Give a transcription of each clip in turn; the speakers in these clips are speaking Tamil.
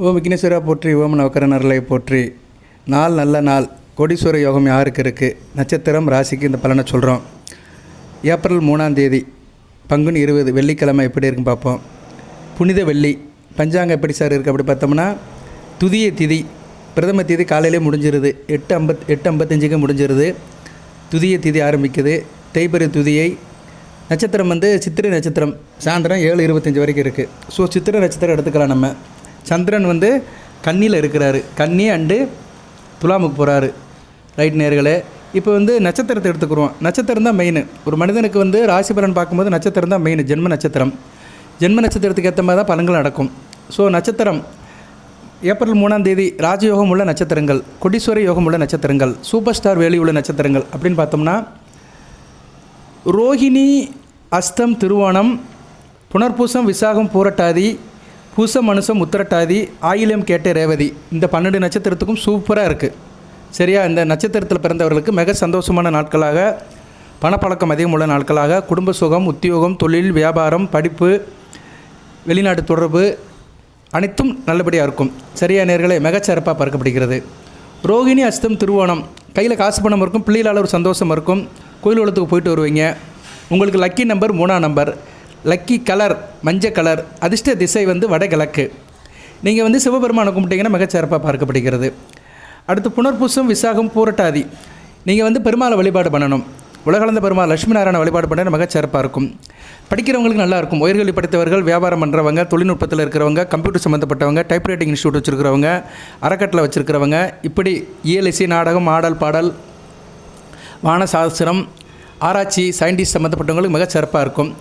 ஓம் விக்னேஸ்வரா போற்றி, ஓம் நவக்கரனர்களை போற்றி. நாள் நல்ல நாள். கோடீஸ்வர யோகம் யாருக்கு இருக்குது? நட்சத்திரம், ராசிக்கு இந்த பலனை சொல்கிறோம். ஏப்ரல் 3ஆம் தேதி பங்குனி 20 வெள்ளிக்கிழமை எப்படி இருக்குன்னு பார்ப்போம். புனித வெள்ளி. பஞ்சாங்கம் எப்படி சார் இருக்குது அப்படி பார்த்தோம்னா, துதிய திதி பிரதம திதி காலையிலே முடிஞ்சிருது. 8:55க்கு முடிஞ்சிருது. துதிய திதி ஆரம்பிக்குது. தேய்பிறை துதியை. நட்சத்திரம் சித்திரை நட்சத்திரம் சாயந்தரம் 7:25 வரைக்கும் இருக்குது. ஸோ சித்திரை நட்சத்திரம் எடுத்துக்கலாம். நம்ம சந்திரன் கன்னியில் இருக்கிறாரு. கன்னி அண்டு துலாமுக்கு போகிறாரு. ரைட் நேர்களே. இப்போ நட்சத்திரத்தை எடுத்துக்கிறோம். நட்சத்திரம் தான் மெயின். ஒரு மனிதனுக்கு ராசி பலன் பார்க்கும்போது நட்சத்திரம் தான் மெயின். ஜென்ம நட்சத்திரம். ஜென்ம நட்சத்திரத்துக்கு ஏற்ற மாதிரி தான் பலன்கள் நடக்கும். ஸோ நட்சத்திரம் ஏப்ரல் 3ஆம் தேதி ராஜயோகம் உள்ள நட்சத்திரங்கள், கொடீஸ்வர யோகம் உள்ள நட்சத்திரங்கள், சூப்பர் ஸ்டார் வேலி உள்ள நட்சத்திரங்கள் அப்படின்னு பார்த்தோம்னா, ரோஹிணி, அஸ்தம், திருவோணம், புனர்பூசம், விசாகம், பூரட்டாதி, பூசம், மனுசம், உத்திரட்டாதி, ஆயில்யம், கேட்டை, ரேவதி. இந்த 12 நட்சத்திரத்துக்கும் சூப்பராக இருக்குது. சரியா? இந்த நட்சத்திரத்தில் பிறந்தவர்களுக்கு மிக சந்தோஷமான நாட்களாக, பணப்பழக்கம் அதிகம் உள்ள நாட்களாக, குடும்ப சுகம், உத்தியோகம், தொழில், வியாபாரம், படிப்பு, வெளிநாட்டு தொடர்பு அனைத்தும் நல்லபடியாக இருக்கும். சரியா நேர்களே? மிகச்சிறப்பாக பார்க்கப்படுகிறது. ரோகிணி, அஸ்தம், திருவோணம் கையில் காசு பணம் இருக்கும். பிள்ளைகளால் ஒரு சந்தோஷம் இருக்கும். கோயில் உலகத்துக்கு போயிட்டு வருவீங்க. உங்களுக்கு லக்கி நம்பர் 3ஆம் நம்பர். லக்கி கலர் மஞ்சள் கலர். அதிர்ஷ்ட திசை வடகிழக்கு. நீங்கள் சிவபெருமானை கும்பிட்டீங்கன்னா மிகச்சிறப்பாக பார்க்கப்படுகிறது. அடுத்து புனர்பூசம், விசாகம், பூரட்டாதி. நீங்கள் பெருமாளை வழிபாடு பண்ணணும். உலகளந்த பெருமாள் லட்சுமி நாராயண வழிபாடு பண்ண மிகச்சிறப்பாக இருக்கும். படிக்கிறவங்களுக்கு நல்லாயிருக்கும். உயர்கல்வி படித்தவர்கள், வியாபாரம் பண்ணுறவங்க, தொழில்நுட்பத்தில் இருக்கிறவங்க, கம்ப்யூட்டர் சம்மந்தப்பட்டவங்க, டைப்ரைட்டிங் இன்ஸ்டியூட் வச்சுருக்கிறவங்க, அறக்கட்டளை வச்சுருக்கிறவங்க, இப்படி இயலிசை, நாடகம், ஆடல், பாடல், வானசாஸ்திரம், ஆராய்ச்சி, சயின்டிஸ்ட் சம்மந்தப்பட்டவங்களுக்கு மிகச்சிறப்பாக இருக்கும்.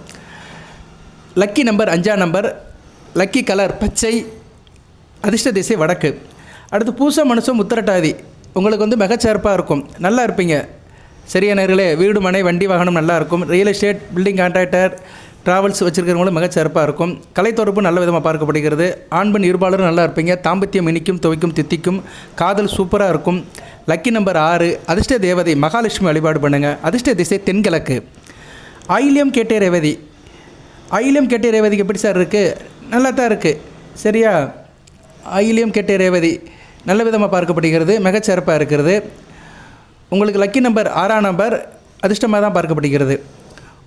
லக்கி நம்பர் 5ஆம் நம்பர். லக்கி கலர் பச்சை. அதிர்ஷ்ட திசை வடக்கு. அடுத்து பூசம், மனுஷம், உத்திரட்டாதி. உங்களுக்கு மிகச்சிறப்பாக இருக்கும். நல்லா இருப்பீங்க. சரியா நேர்களே? வீடு, மனை, வண்டி, வாகனம் நல்லா இருக்கும். Real estate, building contractor, travels வச்சுருக்கிறவங்களும் மிகச்சிறப்பாக இருக்கும். கலைத்தொடர்பு நல்ல விதமாக பார்க்கப்படுகிறது. ஆண் பெண் இருபாலரும் நல்லா இருப்பீங்க. தாம்பத்தியம் இனிக்கும், துவைக்கும், தித்திக்கும். காதல் சூப்பராக இருக்கும். Lucky number 6. அதிர்ஷ்ட தேவதை மகாலட்சுமி வழிபாடு பண்ணுங்கள். அதிர்ஷ்ட திசை தென்கிழக்கு. ஆயில்யம், கேட்டை, ரேவதி. ஆயில்யம், கேட்டை, ரேவதிக்கு எப்படி சார் இருக்குது? நல்லா தான் இருக்குது. சரியா? ஆயில்யம், கேட்டை, ரேவதி நல்ல விதமாக பார்க்கப்படுகிறது. மிகச்சிறப்பாக இருக்கிறது. உங்களுக்கு லக்கி நம்பர் 6ஆம் நம்பர். அதிர்ஷ்டமாக தான் பார்க்கப்படுகிறது.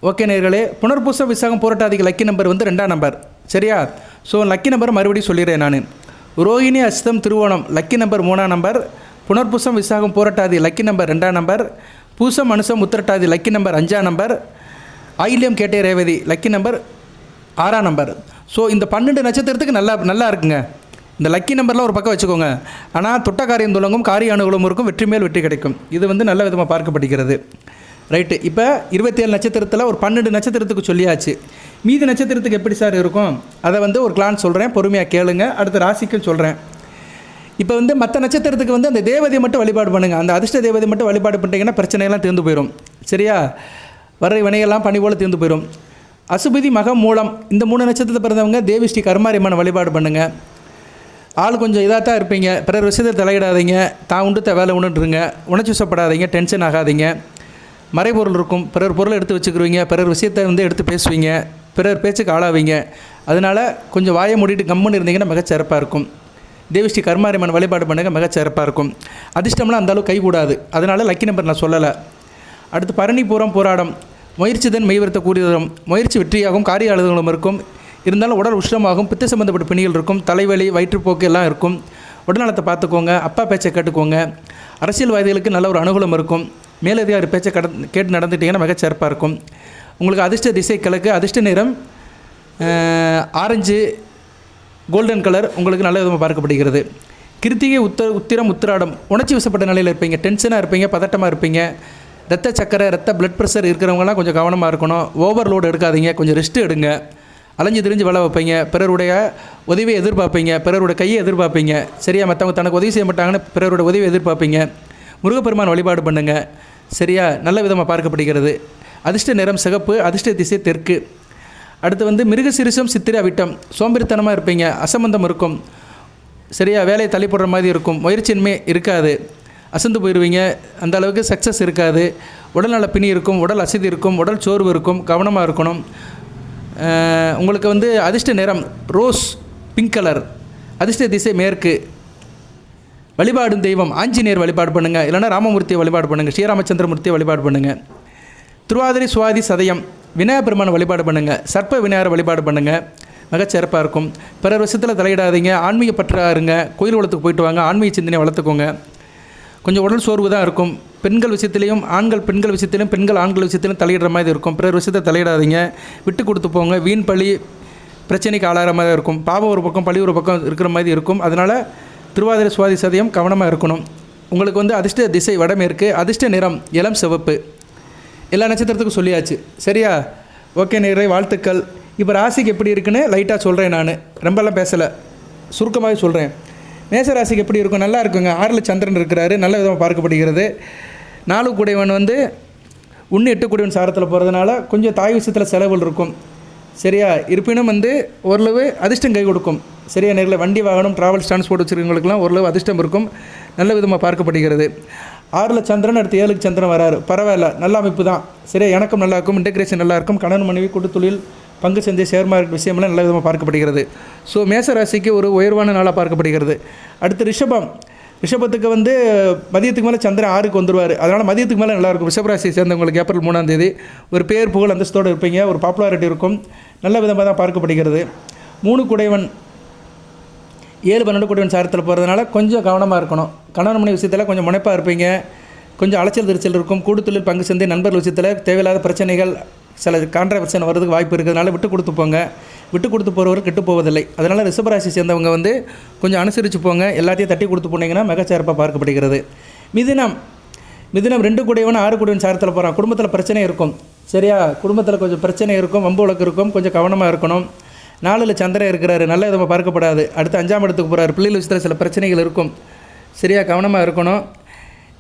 ஓகே நேர்களே. புனர்பூசம், விசாகம், பூரட்டாதிக்கு லக்கி நம்பர் 2ஆம் நம்பர். சரியா? ஸோ லக்கி நம்பர் மறுபடியும் சொல்லிடுறேன் நான். ரோஹிணி, அஸ்தம், திருவோணம் லக்கி நம்பர் 3ஆம் நம்பர். புனர்பூசம், விசாகம், பூரட்டாதி லக்கி நம்பர் 2ஆம் நம்பர். பூசம், மனுசம், உத்திரட்டாதி லக்கி நம்பர் 5ஆம் நம்பர். ஆயில்யம், கேட்டை, ரேவதி லக்கி நம்பர் 6ஆம் நம்பர். ஸோ இந்த 12 நட்சத்திரத்துக்கு நல்லா இருக்குங்க. இந்த லக்கி நம்பர்லாம் ஒரு பக்கம் வச்சுக்கோங்க. ஆனால் தொட்ட காரியம் துலங்கும், காரிய அனுகூலம் இருக்கும், வெற்றி மேல் வெற்றி கிடைக்கும். இது நல்ல விதமாக பார்க்கப்படுகிறது. ரைட்டு. இப்போ 27 நட்சத்திரத்தில் ஒரு 12 நட்சத்திரத்துக்கு சொல்லியாச்சு. மீதி நட்சத்திரத்துக்கு எப்படி சார் இருக்கும்? அதை ஒரு கிளான் சொல்கிறேன், பொறுமையாக கேளுங்க. அடுத்த ராசிக்கும் சொல்கிறேன். இப்போ மற்ற நட்சத்திரத்துக்கு அந்த தேவதையை மட்டும் வழிபாடு பண்ணுங்கள். அந்த அதிர்ஷ்ட தேவதையை மட்டும் வழிபாடு பண்ணிட்டீங்கன்னா பிரச்சனையெல்லாம் தீர்ந்து போயிடும். சரியா? வர்ற வினையெல்லாம் பனி போல் தீர்ந்து போயிடும். அசுபதி, மகம், மூலம் இந்த 3 நட்சத்திரத்தை பிறந்தவங்க தேவி ஸ்ரீ கருமாரியம்மனை வழிபாடு பண்ணுங்கள். ஆள் கொஞ்சம் இதாக தான் இருப்பீங்க. பிறர் விஷயத்தை தலையிடாதீங்க. தான் உண்டு வேலை உண்டுருங்க. உணர்ச்சிவசப்படாதீங்க. டென்ஷன் ஆகாதீங்க. மறைபொருள் இருக்கும். பிறர் பொருளை எடுத்து வச்சுக்கிருவீங்க. பிறர் விஷயத்தை எடுத்து பேசுவீங்க. பிறர் பேச்சுக்கு ஆளாவீங்க. அதனால் கொஞ்சம் வாயை மூடிட்டு கம்முன்னு இருந்தீங்கன்னா மிகச்சிறப்பாக இருக்கும். தேவி ஸ்ரீ கருமாரியம்மன் வழிபாடு பண்ணுங்கள். மிகச்சிறப்பாக இருக்கும். அதிர்ஷ்டம்லாம் அந்தளவு கைகூடாது. அதனால் லக்கி நம்பர் நான் சொல்லலை. அடுத்து பரணி, பூரம், போராடம். முயற்சிதன் மெய்வருத்த கூறியதும். முயற்சி வெற்றியாகும், காரிய அழுதங்களும் இருக்கும். இருந்தாலும் உடல் உஷ்ணமாகும், பித்த சம்பந்தப்பட்ட பிணிகள் இருக்கும், தலைவலி, வயிற்றுப்போக்கு எல்லாம் இருக்கும். உடல்நலத்தை பார்த்துக்கோங்க. அப்பா பேச்சை கேட்டுக்கோங்க. அரசியல்வாதிகளுக்கு நல்ல ஒரு அனுகூலம் இருக்கும். மேலதிகாரி பேச்சை கேட்டு நடந்துட்டிங்கன்னா மிகச்சிறப்பாக இருக்கும். உங்களுக்கு அதிர்ஷ்ட திசை கிழக்கு. அதிர்ஷ்ட நிறம் ஆரஞ்சு, கோல்டன் கலர். உங்களுக்கு நல்ல விதமாக பார்க்கப்படுகிறது. கிருத்திகை, உத்திரம், உத்திராடம். உணர்ச்சி வசப்பட்ட நிலையில் இருப்பீங்க. டென்ஷனாக இருப்பீங்க. பதட்டமாக இருப்பீங்க. ரத்த சக்கரை, பிளட் ப்ரெஷர் இருக்கிறவங்களாம் கொஞ்சம் கவனமாக இருக்கணும். ஓவர்லோடு எடுக்காதீங்க. கொஞ்சம் ரெஸ்ட்டு எடுங்க. அலைஞ்சு திரிஞ்சு வேலை வைப்பீங்க. பிறருடைய உதவியை எதிர்பார்ப்பீங்க. பிறருடைய கையை எதிர்பார்ப்பீங்க. சரியா? மற்றவங்க தனக்கு உதவி செய்ய மாட்டாங்கன்னு பிறருடைய உதவியை எதிர்பார்ப்பீங்க. முருகப்பெருமான் வழிபாடு பண்ணுங்கள். சரியா? நல்ல விதமாக பார்க்கப்படுகிறது. அதிர்ஷ்ட நிறம் சிகப்பு. அதிர்ஷ்ட திசை தெற்கு. அடுத்து மிருகசிரிசம், சித்திரை, அவிட்டம். சோம்பேறித்தனமாக இருப்பீங்க. அசம்பந்தம் இருக்கும். சரியா? வேலையை தள்ளி போடுற மாதிரி இருக்கும். முயற்சியின்மை இருக்காது. அசந்து போயிடுவீங்க. அந்த அளவுக்கு சக்ஸஸ் இருக்காது. உடல்நல பிணி இருக்கும், உடல் அசதி இருக்கும், உடல் சோர்வு இருக்கும், கவனமாக இருக்கணும். உங்களுக்கு வந்து அதிர்ஷ்ட நிறம் ரோஸ் பிங்க் கலர், அதிர்ஷ்ட திசை மேற்கு. வழிபாடும் தெய்வம் ஆஞ்சநேயர் வழிபாடு பண்ணுங்கள், இல்லைனா ராமமூர்த்தியை வழிபாடு பண்ணுங்கள், ஸ்ரீராமச்சந்திரமூர்த்தியை வழிபாடு பண்ணுங்கள். திருவாதிரை சுவாதி சதயம் விநாயகர் பெருமானை வழிபாடு பண்ணுங்கள், சர்ப்ப விநாயகரை வழிபாடு பண்ணுங்கள், மிகச்சிறப்பாக இருக்கும். பிறர் விஷயத்தில் தலையிடாதீங்க, ஆன்மீக பற்றாக இருங்க, கோயில் குளத்துக்கு போயிட்டு வாங்க, ஆன்மீக சிந்தனையை வளர்த்துக்கோங்க. கொஞ்சம் உடல் சோர்வு தான் இருக்கும். பெண்கள் விஷயத்துலையும் பெண்கள் விஷயத்திலையும் பெண்கள் ஆண்கள் விஷயத்திலும் தலையிடுற மாதிரி இருக்கும். பிறர் விஷயத்தை தலையிடாதீங்க, விட்டு கொடுத்து போங்க. வீண் பழி பிரச்சனைக்கு ஆளாகிற மாதிரி இருக்கும். பாவம் ஒரு பக்கம் பழி ஒரு பக்கம் இருக்கிற மாதிரி இருக்கும். அதனால் திருவாதிரை சுவாதி சதயம் கவனமாக இருக்கணும். உங்களுக்கு வந்து அதிர்ஷ்ட திசை வடமேற்கு, அதிர்ஷ்ட நிறம் இளம் சிவப்பு. எல்லா நட்சத்திரத்துக்கும் சொல்லியாச்சு, சரியா? ஓகே, நிறைய வாழ்த்துக்கள். இப்போ ராசிக்கு எப்படி இருக்குன்னு லைட்டாக சொல்கிறேன். நான் ரொம்பலாம் பேசலை, சுருக்கமாகவே சொல்கிறேன். மேச ராசிக்கு எப்படி இருக்கும்? நல்லா இருக்குங்க. 6ல் சந்திரன் இருக்கிறாரு, நல்ல விதமாக பார்க்கப்படுகிறது. 4 கூடையவன் வந்து 8 கூடையவன் சாரத்தில் போகிறதுனால கொஞ்சம் தாய் விஷயத்தில் செலவுகள் இருக்கும், சரியா? இருப்பினும் வந்து ஓரளவு அதிர்ஷ்டம் கை கொடுக்கும், சரியா? நேரில் வண்டி வாகனம் ட்ராவல்ஸ் டிரான்ஸ்போர்ட் வச்சுருக்கவங்களுக்குலாம் ஓரளவு அதிர்ஷ்டம் இருக்கும், நல்ல விதமாக பார்க்கப்படுகிறது. 6ல் சந்திரன், அடுத்து 7க்கு சந்திரன் வராரு, பரவாயில்ல, நல்ல அமைப்பு தான், சரியா? எனக்கும் நல்லாயிருக்கும், இன்டெகிரேஷன் நல்லாயிருக்கும், கணவன் மனைவி கூட்டுத்தொழில் பங்கு சந்தை ஷேர் மார்க்கெட் விஷயமெல்லாம் நல்ல விதமாக பார்க்கப்படுகிறது. ஸோ மேச ராசிக்கு ஒரு உயர்வான நாளாக பார்க்கப்படுகிறது. அடுத்து ரிஷபத்துக்கு வந்து மதியத்துக்கு மேலே சந்திரன் 6க்கு வந்துடுவார், அதனால் மதியத்துக்கு மேலே நல்லாயிருக்கும். ரிஷபராசியை சேர்ந்தவங்களுக்கு ஏப்ரல் 3ஆம் தேதி ஒரு பேர் புகழ் அந்தஸ்தோடு இருப்பீங்க, ஒரு பாப்புலாரிட்டி இருக்கும், நல்ல விதமாக தான் பார்க்கப்படுகிறது. 3 கூடையவன் 7, 12 கூடையவன் சாரத்தில் போகிறதுனால கொஞ்சம் கவனமாக இருக்கணும். கணவன் மனைவி விஷயத்தில் கொஞ்சம் முனைப்பாக இருப்பீங்க, கொஞ்சம் அலைச்சல் திருச்சல் இருக்கும். கூடுதொழில் பங்கு சந்தை நண்பர்கள் விஷயத்தில் தேவையில்லாத பிரச்சனைகள், சில கான்ட்ரவர்ஷன் வர்றதுக்கு வாய்ப்பு இருக்கிறதுனால விட்டு கொடுத்து போங்க. விட்டு கொடுத்து போகிறவர் கெட்டு போவதில்லை. அதனால் ரிஷபராசி சேர்ந்தவங்க வந்து கொஞ்சம் அனுசரித்து போங்க, எல்லாத்தையும் தட்டி கொடுத்து போனீங்கன்னா மிகச்சிறப்பாக பார்க்கப்படுகிறது. மிதுனம் 2 கூடையவன் 6 கூடையவன் சாரத்தில் போகிறான். குடும்பத்தில் பிரச்சனை இருக்கும், சரியா? குடும்பத்தில் கொஞ்சம் பிரச்சனை இருக்கும், வம்பு வழக்கு இருக்கும், கொஞ்சம் கவனமாக இருக்கணும். 4ல் சந்திரன் இருக்கிறாரு, நல்ல விதமாக பார்க்கப்படாது. அடுத்து 5ஆம் இடத்துக்கு போகிறாரு, பிள்ளைகள் விஷயத்தில் சில பிரச்சனைகள் இருக்கும், சரியா? கவனமாக இருக்கணும்.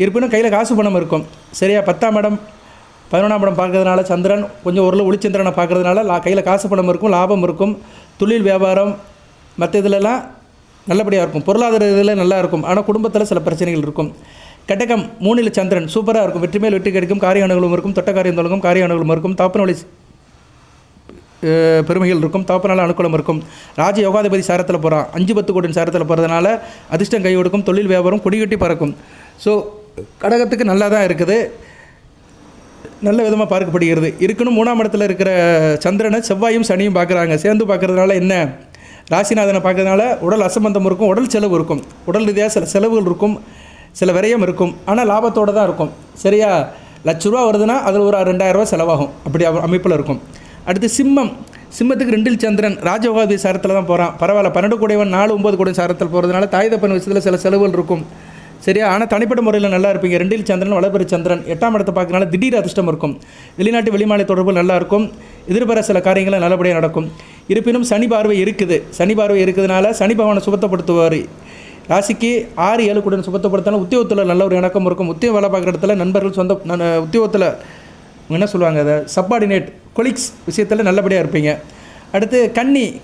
இருப்பினும் கையில் காசு பணம் இருக்கும், சரியா? 10ஆம் இடம் 11ஆம் இடம் பார்க்கறதுனால சந்திரன் கொஞ்சம் ஓரளவு ஒளிச்சந்திரனை பார்க்கறதுனால கையில் காசு பணம் இருக்கும், லாபம் இருக்கும். தொழில் வியாபாரம் மற்ற இதிலெல்லாம் நல்லபடியாக இருக்கும், பொருளாதார இதில் நல்லா இருக்கும். ஆனால் குடும்பத்தில் சில பிரச்சனைகள் இருக்கும். கடகம் 3ல் சந்திரன் சூப்பராக இருக்கும், வெற்றி மேல் வெற்றி கிடைக்கும், காரிய அணுகளும் இருக்கும், தொட்ட காரியம் தொடங்கும், காரிய அணுகளும் இருக்கும், தாப்பன வழி பெருமைகள் இருக்கும், தாப்பனால அனுகூலம் இருக்கும். ராஜ யோகாதிபதி சாரத்தில் போகிறான், 5, 10 கோடி சாரத்தில் போகிறதுனால அதிர்ஷ்டம் கை கொடுக்கும், தொழில் வியாபாரம் கொடிகட்டி பறக்கும். ஸோ கடகத்துக்கு நல்லா தான் இருக்குது, நல்ல விதமாக பார்க்கப்படுகிறது. இருக்கணும் 3ஆம் இடத்துல இருக்கிற சந்திரனை செவ்வாயும் சனியும் பார்க்குறாங்க, சேர்ந்து பார்க்குறதுனால என்ன, ராசிநாதனை பார்க்கறதுனால உடல் அசம்பந்தம் இருக்கும், உடல் செலவு இருக்கும், உடல் ரீதியாக சில செலவுகள் இருக்கும், சில விரயம் இருக்கும். ஆனால் லாபத்தோடு தான் இருக்கும், சரியா? ₹1,00,000 வருதுன்னா அதில் ஒரு ₹2,000 செலவாகும், அப்படி அமைப்பில் இருக்கும். அடுத்து சிம்மத்துக்கு 2ல் சந்திரன் ராஜயோகாதி சாரத்தில் தான் போகிறான், பரவாயில்ல. 12 கூடையவன் 4, 9 கூடையவன் சாரத்தில் போகிறதுனால தாய் தப்பன் விஷயத்தில் சில செலவுகள் இருக்கும், சரியா? ஆனால் தனிப்பட்ட முறையில் நல்லா இருப்பீங்க. 2ல் சந்திரன் வளர்பெரு சந்திரன் 8ஆம் இடத்தை பார்க்கறதுனால திடீர் அதிர்ஷ்டம் இருக்கும், வெளிநாட்டு வெளிமாநில தொடர்பு நல்லா இருக்கும், எதிர்பார சில காரியங்கள் நல்லபடியாக நடக்கும். இருப்பினும் சனி பார்வை இருக்குதுனால சனி பகவானை சுபத்தப்படுத்துவார். ராசிக்கு 6, 7 கூடன் சுபத்தப்படுத்தினாலும் உத்தியோகத்தில் நல்ல ஒரு இணக்கம் இருக்கும். உத்தியோக வேலை பார்க்குற இடத்துல நண்பர்கள் சொந்த உத்தியோகத்தில் என்ன சொல்லுவாங்க, அதை சப்பார்டினேட் கொலீக்ஸ் விஷயத்தில் நல்லபடியாக இருப்பீங்க. அடுத்து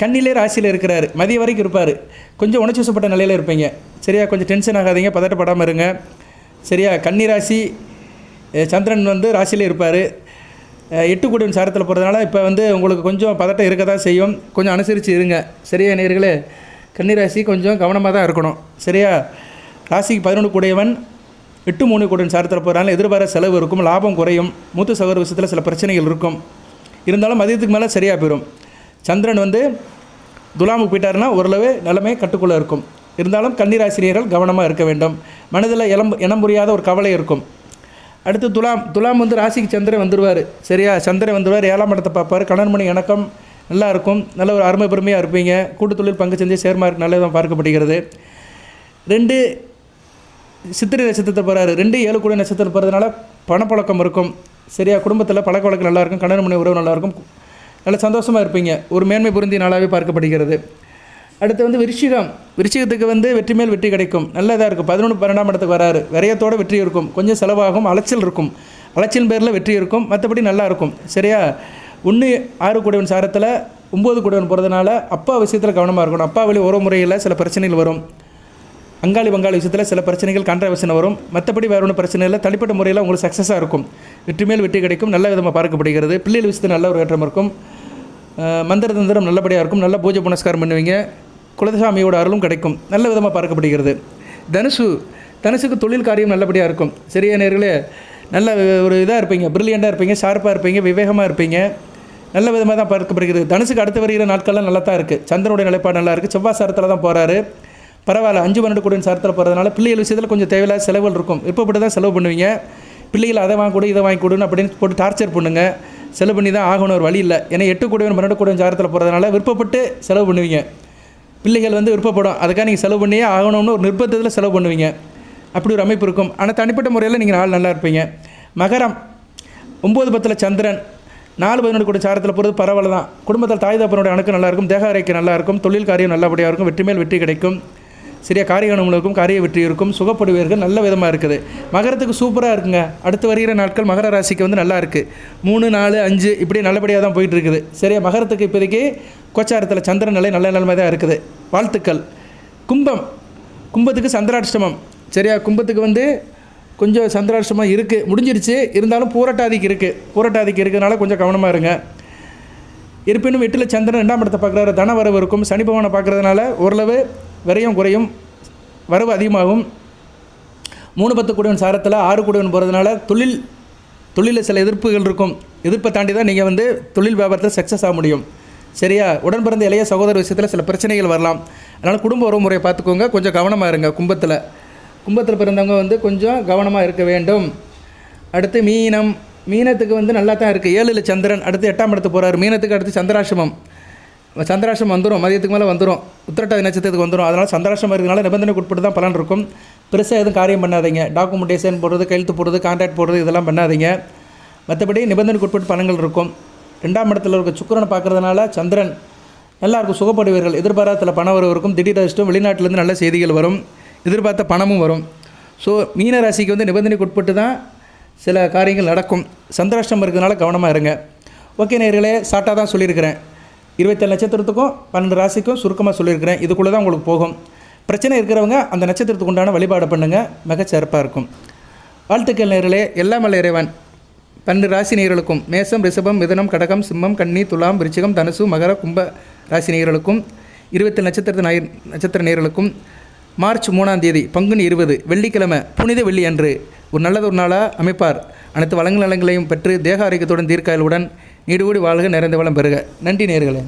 கன்னிலே ராசியில் இருக்கிறார், மதியம் வரைக்கும் இருப்பார், கொஞ்சம் உணர்ச்சி வசப்பட்ட நிலையில் இருப்பீங்க, சரியா? கொஞ்சம் டென்ஷன் ஆகாதீங்க, பதட்டப்படாமல் இருங்க, சரியா? கன்னி ராசி சந்திரன் வந்து ராசியிலே இருப்பார், 8 கூடையவன் சாரத்தில் போகிறதுனால இப்போ வந்து உங்களுக்கு கொஞ்சம் பதட்டம் இருக்க தான் செய்யும், கொஞ்சம் அனுசரித்து இருங்க, சரியா நேயர்களே? கன்னிராசி கொஞ்சம் கவனமாக தான் இருக்கணும், சரியா? ராசிக்கு 11 கூடையவன் 8, 3 கூடையவன் சாரத்தில் போகிறதுனால எதிர்பார செலவு இருக்கும், லாபம் குறையும், மூத்த சகோதர விஷயத்தில் சில பிரச்சனைகள் இருக்கும். இருந்தாலும் மதியத்துக்கு மேலே சரியாக போயிடும். சந்திரன் வந்து துலாமுக்கு போயிட்டாருன்னா ஓரளவு நிலைமை கட்டுக்குள்ளே இருக்கும். இருந்தாலும் கன்னிராசினியர்கள் கவனமாக இருக்க வேண்டும், மனதில் இனம் புரியாத ஒரு கவலை இருக்கும். அடுத்து துலாம் வந்து ராசிக்கு சந்திரன் வந்துடுவார், சரியா? சந்திரன் வந்துடுவார், 7ஆம் இடத்தை பார்ப்பார், கணவன் மணி இணக்கம் நல்லா இருக்கும், நல்ல ஒரு அருமை பெருமையாக இருப்பீங்க, கூட்டுத்தொழில் பங்கு சந்தை ஷேர் மார்க்கெட் நல்ல விதமாக பார்க்கப்படுகிறது. 2 சித்திரை நட்சத்திரத்தை போகிறாரு, 2, 7 கூடிய நட்சத்திரம் போகிறதுனால பணப்பழக்கம் இருக்கும், சரியா? குடும்பத்தில் பழக்க வழக்கம் நல்லாயிருக்கும், கணவன் மணி உறவு நல்லாயிருக்கும், நல்ல சந்தோஷமாக இருப்பீங்க, ஒரு மேன்மை பொருந்திய நாளாகவே பார்க்கப்படுகிறது. அடுத்து வந்து விருச்சிகத்துக்கு வந்து வெற்றி மேல் வெற்றி கிடைக்கும், நல்லதாக இருக்கும். 11, 12ஆம் இடத்துக்கு வராரு, விரயத்தோடு வெற்றி இருக்கும், கொஞ்சம் செலவாகும், அலைச்சல் இருக்கும், அலைச்சல் பேரில் வெற்றி இருக்கும், மற்றபடி நல்லா இருக்கும், சரியா? 1, 6 கூடையவன் சாரத்தில் 9 கூடையவன் போகிறதுனால அப்பா விஷயத்தில் கவனமாக இருக்கணும், அப்பா வழி உறவு முறையில் சில பிரச்சனைகள் வரும், அங்காளி வங்காளி விஷயத்தில் சில பிரச்சனைகள் கான்ட்ரவர்ஷன் வரும். மற்றபடி வேறு ஒன்றும் பிரச்சனை இல்லை. தனிப்பட்ட முறையில் உங்களுக்கு சக்ஸஸாக இருக்கும். வெற்றி மேல் வெற்றி கிடைக்கும். நல்ல விதமாக பார்க்கப்படுகிறது. பிள்ளைகள் விஷயத்தில் நல்ல ஒரு ஏற்றம் இருக்கும். மந்திர தந்திரம் நல்லபடியாக இருக்கும். நல்ல பூஜை புனஸ்காரம் பண்ணுவீங்க. குலசாமியோட அருளும் கிடைக்கும். நல்ல விதமாக பார்க்கப்படுகிறது. தனுசுக்கு தொழில் காரியம் நல்லபடியாக இருக்கும். சரியா நேர்களே, நல்ல ஒரு இதாக இருப்பீங்க, பிரில்லியண்ட்டாக இருப்பீங்க, ஷார்ப்பாக இருப்பீங்க, விவேகமாக இருப்பீங்க. நல்ல விதமாக தான் பார்க்கப்படுகிறது. தனுசுக்கு அடுத்து வருகிற நாட்கள்லாம் நல்லா தான் இருக்குது. சந்திரனுடைய நிலைப்பாடு நல்லா இருக்குது. செவ்வாய் சாரத்தில் தான் போகிறாரு. பரவாயில்ல. 5 12 கூடிய சாரத்தில் போகிறதுனால பிள்ளைகள் விஷயத்தில் கொஞ்சம் தேவையில்லாத செலவுகள் இருக்கும். விருப்பப்பட்டு தான் செலவு பண்ணுவீங்க. பிள்ளைகள் அதை வாங்கி கொடு இதை வாங்கி கொடுன்னு அப்படின்னு போட்டு டார்ச்சர் பண்ணுங்க. செலவு பண்ணி தான் ஆகணும், ஒரு வழி இல்லை. ஏன்னா 8 கூடிய 12 கூடிய சாரத்தில் போகிறதுனால விருப்பப்பட்டு செலவு பண்ணுவீங்க. பிள்ளைகள் விருப்பப்படும், அதுக்காக நீங்கள் செலவு பண்ணியே ஆகணும்னு ஒரு நிர்பந்தத்தில் செலவு பண்ணுவீங்க. அப்படி ஒரு அமைப்பு இருக்கும். ஆனால் தனிப்பட்ட முறையில் நீங்கள் நாள் நல்லா இருப்பீங்க. மகரம் 9 10 சந்திரன் 4 11 கூட சாரத்தில் போகிறது பரவாயில்ல தான். குடும்பத்தில் தாய் தப்பனுடைய அணுக்கு நல்லாயிருக்கும். தேக ஆரோக்கியம் நல்லாயிருக்கும். தொழில் காரியம் நல்லபடியாக இருக்கும். வெற்றி மேல் வெற்றி கிடைக்கும். சரியா காரியம் இருக்கும். காரிய வெற்றி இருக்கும். சுகப்படுவீர்கள். நல்ல விதமாக இருக்குது. மகரத்துக்கு சூப்பராக இருக்குங்க. அடுத்து வருகிற நாட்கள் மகர ராசிக்கு நல்லா இருக்குது. 3 4 5 இப்படி நல்லபடியாக தான் போயிட்டு இருக்குது. சரியா மகரத்துக்கு இப்போதைக்கு கோச்சாரத்தில் சந்திரன் நிலை நல்ல நிலைமை தான் இருக்குது. வாழ்த்துக்கள். கும்பத்துக்கு சந்திராஷ்டமம். சரியா கும்பத்துக்கு கொஞ்சம் சந்திராஷ்டமம் இருக்குது, முடிஞ்சிருச்சு. இருந்தாலும் பூரட்டாதிக்கு இருக்கிறதுனால கொஞ்சம் கவனமாக இருங்க. இருப்பினும் 8ல் சந்திரன் 2ஆம் இடத்தை பார்க்குறாரு. தன வரவு இருக்கும். சனி பகவானை பார்க்குறதுனால ஓரளவு விரயம் குறையும், வரவு அதிகமாகும். 3 10 கூடியவன் சாரத்தில் 6 கூடியவன் போகிறதுனால தொழிலில் சில எதிர்ப்புகள் இருக்கும். எதிர்ப்பை தாண்டி தான் நீங்கள் தொழில் வியாபாரத்தில் சக்ஸஸ் ஆக முடியும். சரியா உடன் பிறந்த இளைய சகோதர விஷயத்தில் சில பிரச்சனைகள் வரலாம். அதனால் குடும்ப உறவு முறையை பார்த்துக்கோங்க. கொஞ்சம் கவனமாக இருங்க. கும்பத்தில் பிறந்தவங்க கொஞ்சம் கவனமாக இருக்க வேண்டும். அடுத்து மீனத்துக்கு நல்லா தான் இருக்குது. 7ல் சந்திரன் அடுத்து 8ஆம் இடத்துக்கு போகிறார். மீனத்துக்கு அடுத்து சந்திராசிரமம் வந்துடும். மதியத்துக்கு மேலே வந்துடும். உத்திரட்டாதி நட்சத்திரத்துக்கு வந்துடும். அதனால் சந்திராசிரமம் இருக்கிறதுனால நிபந்தனைக்கு உட்பட்டு தான் பலன் இருக்கும். பெருசாக எதுவும் காரியம் பண்ணாதீங்க. டாக்குமெண்டேஷன் போடுறது, கையெழுத்து போடுறது, கான்ட்ராக்ட் போடுறது இதெல்லாம் பண்ணாதீங்க. மற்றபடி நிபந்தனைக்கு உட்பட்டு பலன்கள் இருக்கும். 2ஆம் இடத்துல இருக்க சுக்கிரனை பார்க்குறதுனால சந்திரன் நல்லாயிருக்கும். சுகப்படுவீர்கள். எதிர்பாராத பணம் இருக்கும். திடீர் அதிர்ஷ்டம். வெளிநாட்டிலேருந்து நல்ல செய்திகள் வரும். எதிர்பார்த்த பணமும் வரும். ஸோ மீன ராசிக்கு நிபந்தனைக்கு உட்பட்டு தான் சில காரியங்கள் நடக்கும். சந்திராஷ்டம் இருக்கிறதுனால கவனமாக இருங்க. ஓகே நேயர்களே, ஷார்ட்டாக தான் சொல்லியிருக்கிறேன். 27 நட்சத்திரத்துக்கும் 12 ராசிக்கும் சுருக்கமாக சொல்லியிருக்கிறேன். இதுக்குள்ளே தான் உங்களுக்கு போகும். பிரச்சனை இருக்கிறவங்க அந்த நட்சத்திரத்துக்கு உண்டான வழிபாடு பண்ணுங்கள். மிகச்சிறப்பாக இருக்கும். வாழ்த்துக்கள் நேயர்களே. எல்லாம் வல்ல இறைவன் 12 ராசி நேயர்களுக்கும் மேசம், ரிஷபம், மிதுனம், கடகம், சிம்மம், கன்னி, துலாம், விருச்சிகம், தனுசு, மகர, கும்ப ராசி நேயர்களுக்கும் 27 நட்சத்திர நேயர்களுக்கும் மார்ச் 3ஆம் தேதி பங்குனி 20 வெள்ளிக்கிழமை புனித வெள்ளி அன்று ஒரு நல்லதொரு நாளாக அமைப்பார். அனைத்து வளங்களையும் பெற்று தேக ஆரோக்கியத்துடன் தீர்க்காயலுடன் நீடுகூடி வாழ்க, நிறைந்த வளம் பெறுக. நன்றி நேயர்களே.